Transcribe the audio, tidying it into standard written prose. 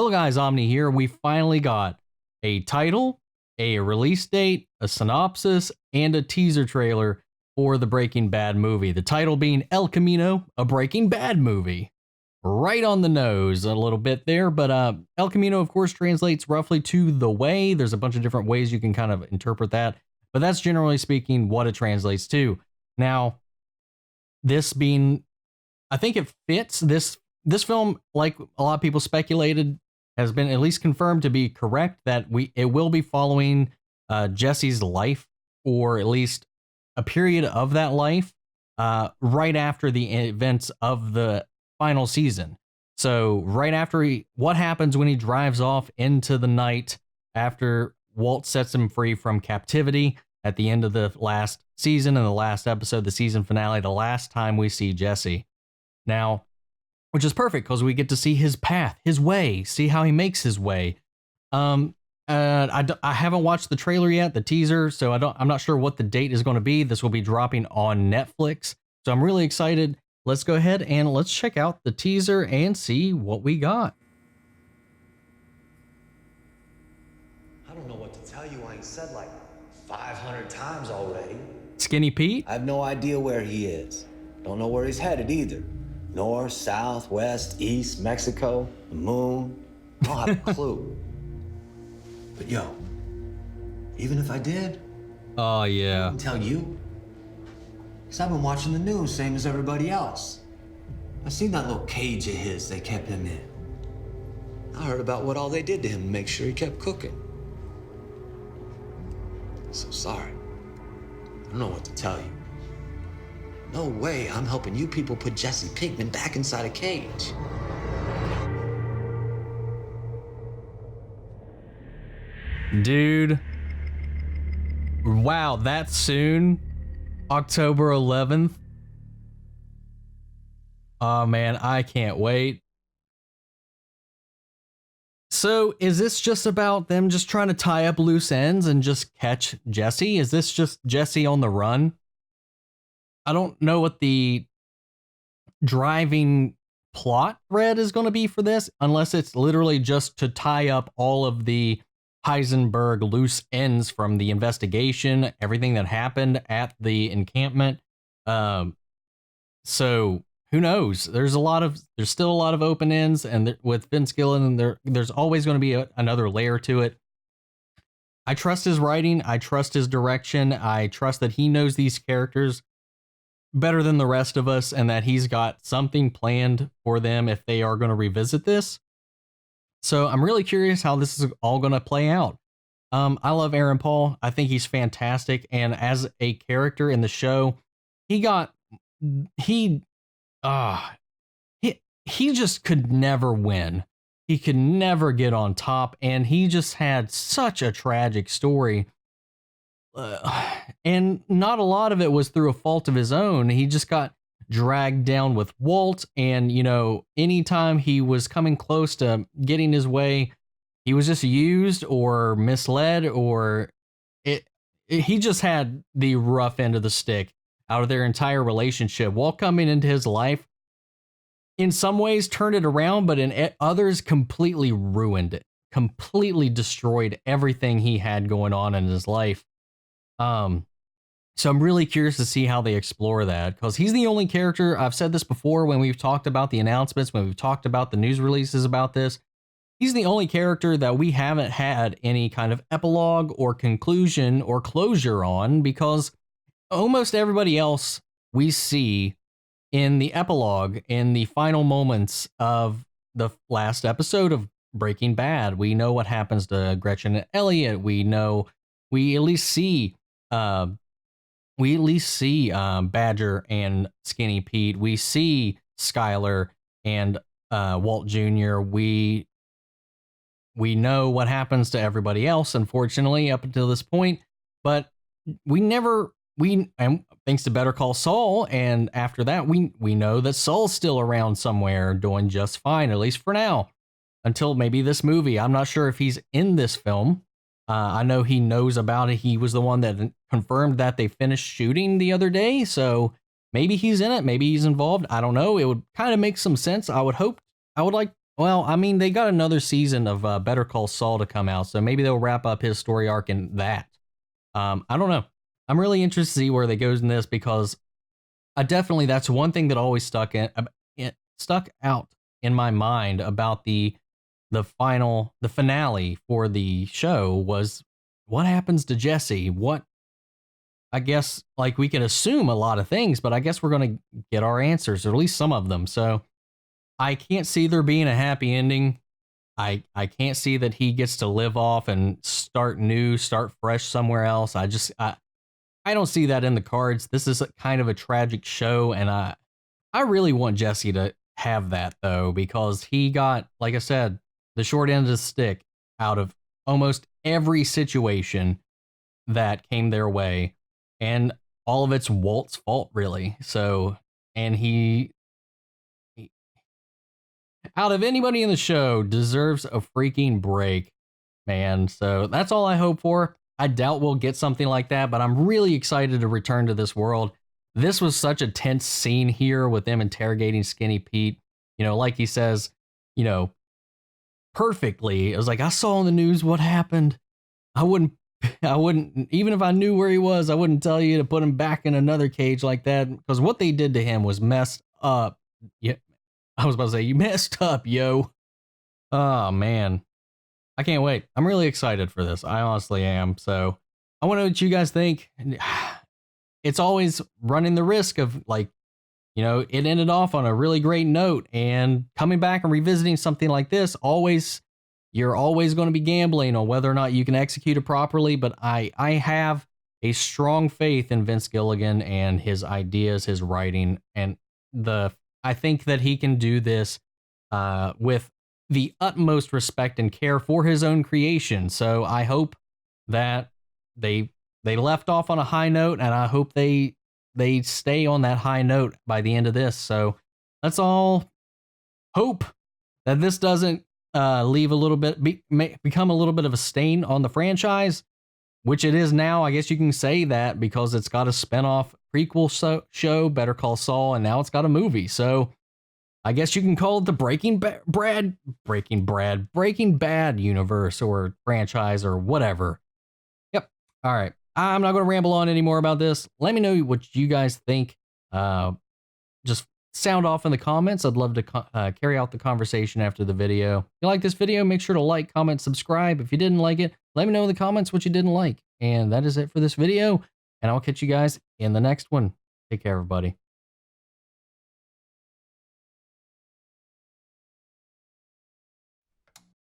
Hello guys, Omni here. We finally got a title, a release date, a synopsis, and a teaser trailer for the Breaking Bad movie. The title being El Camino, a Breaking Bad movie. Right on the nose a little bit there, but El Camino, of course, translates roughly to the way. There's a bunch of different ways you can kind of interpret that, but that's generally speaking what it translates to. Now, this being, I think it fits. This film, like a lot of people speculated, has been at least confirmed to be correct that it will be following Jesse's life, or at least a period of that life, right after the events of the final season. So right after what happens when he drives off into the night after Walt sets him free from captivity at the end of the last season and the last episode, the season finale, the last time we see Jesse. Now, which is perfect because we get to see his path, his way, see how he makes his way. I haven't watched the trailer yet, the teaser, so I'm not sure what the date is going to be. This will be dropping on Netflix, so I'm really excited. Let's go ahead and let's check out the teaser and see what we got. I don't know what to tell you. I ain't said like 500 times already. Skinny Pete? I have no idea where he is. Don't know where he's headed either. North, south, west, east, Mexico, the moon. I don't have a clue. But yo, even if I did, oh yeah, I can tell you. Because I've been watching the news, same as everybody else. I seen that little cage of his they kept him in. I heard about what all they did to him to make sure he kept cooking. So sorry. I don't know what to tell you. No way I'm helping you people put Jesse Pinkman back inside a cage. Dude. Wow, that soon? October 11th? Oh man, I can't wait. So, is this just about them just trying to tie up loose ends and just catch Jesse? Is this just Jesse on the run? I don't know what the driving plot thread is going to be for this, unless it's literally just to tie up all of the Heisenberg loose ends from the investigation, everything that happened at the encampment. So who knows? There's still a lot of open ends, and with Vince Gilligan, there's always going to be another layer to it. I trust his writing. I trust his direction. I trust that he knows these characters better than the rest of us, and that he's got something planned for them if they are going to revisit this. So I'm really curious how this is all going to play out. I love Aaron Paul. I think he's fantastic, and as a character in the show, he just could never win. He could never get on top, and he just had such a tragic story. And not a lot of it was through a fault of his own. He just got dragged down with Walt, and anytime he was coming close to getting his way, he was just used or misled, or he just had the rough end of the stick out of their entire relationship. Walt coming into his life in some ways turned it around, but in others completely ruined it, completely destroyed everything he had going on in his life. So I'm really curious to see how they explore that, because he's the only character, I've said this before when we've talked about the announcements, when we've talked about the news releases about this, he's the only character that we haven't had any kind of epilogue or conclusion or closure on, because almost everybody else we see in the epilogue, in the final moments of the last episode of Breaking Bad. We know what happens to Gretchen and Elliot. We at least see Badger and Skinny Pete. We see Skyler and Walt Jr. We know what happens to everybody else, unfortunately, up until this point. But and thanks to Better Call Saul, and after that, we know that Saul's still around somewhere doing just fine, at least for now, until maybe this movie. I'm not sure if he's in this film. I know he knows about it. He was the one that confirmed that they finished shooting the other day, so maybe he's in it. Maybe he's involved. I don't know. It would kind of make some sense. I would Well, I mean, they got another season of Better Call Saul to come out, so maybe they'll wrap up his story arc in that. I don't know. I'm really interested to see where they goes in this because I definitely that's one thing that always stuck out in my mind about the finale for the show was what happens to Jesse? What I guess like we can assume a lot of things, but I guess we're going to get our answers, or at least some of them. So I can't see there being a happy ending. I can't see that he gets to live off and start new, start fresh somewhere else. I don't see that in the cards. This is kind of a tragic show, and I really want Jesse to have that though, because he got, like I said, the short end of the stick out of almost every situation that came their way, and all of it's Walt's fault, really. So, and he out of anybody in the show deserves a freaking break, man. So that's all I hope for. I doubt we'll get something like that, but I'm really excited to return to this world. This was such a tense scene here with them interrogating Skinny Pete. You know, like he says, you know, perfectly. It was like, I saw on the news what happened. I wouldn't, even if I knew where he was, I wouldn't tell you to put him back in another cage like that, because what they did to him was messed up. Yeah, I was about to say, you messed up, yo. Oh, man. I can't wait. I'm really excited for this. I honestly am. So I want to know what you guys think. It's always running the risk of, like, you know, it ended off on a really great note, and coming back and revisiting something like this, you're always going to be gambling on whether or not you can execute it properly. But I have a strong faith in Vince Gilligan and his ideas, his writing, and I think that he can do this with the utmost respect and care for his own creation. So I hope that they left off on a high note, and I hope they stay on that high note by the end of this. So let's all hope that this doesn't leave a little bit, become a little bit of a stain on the franchise, which it is now. I guess you can say that because it's got a spinoff prequel show, Better Call Saul, and now it's got a movie. So I guess you can call it the Breaking Bad universe or franchise or whatever. Yep. All right. I'm not going to ramble on anymore about this. Let me know what you guys think. Just sound off in the comments. I'd love to carry out the conversation after the video. If you like this video, make sure to like, comment, subscribe. If you didn't like it, let me know in the comments what you didn't like. And that is it for this video. And I'll catch you guys in the next one. Take care, everybody.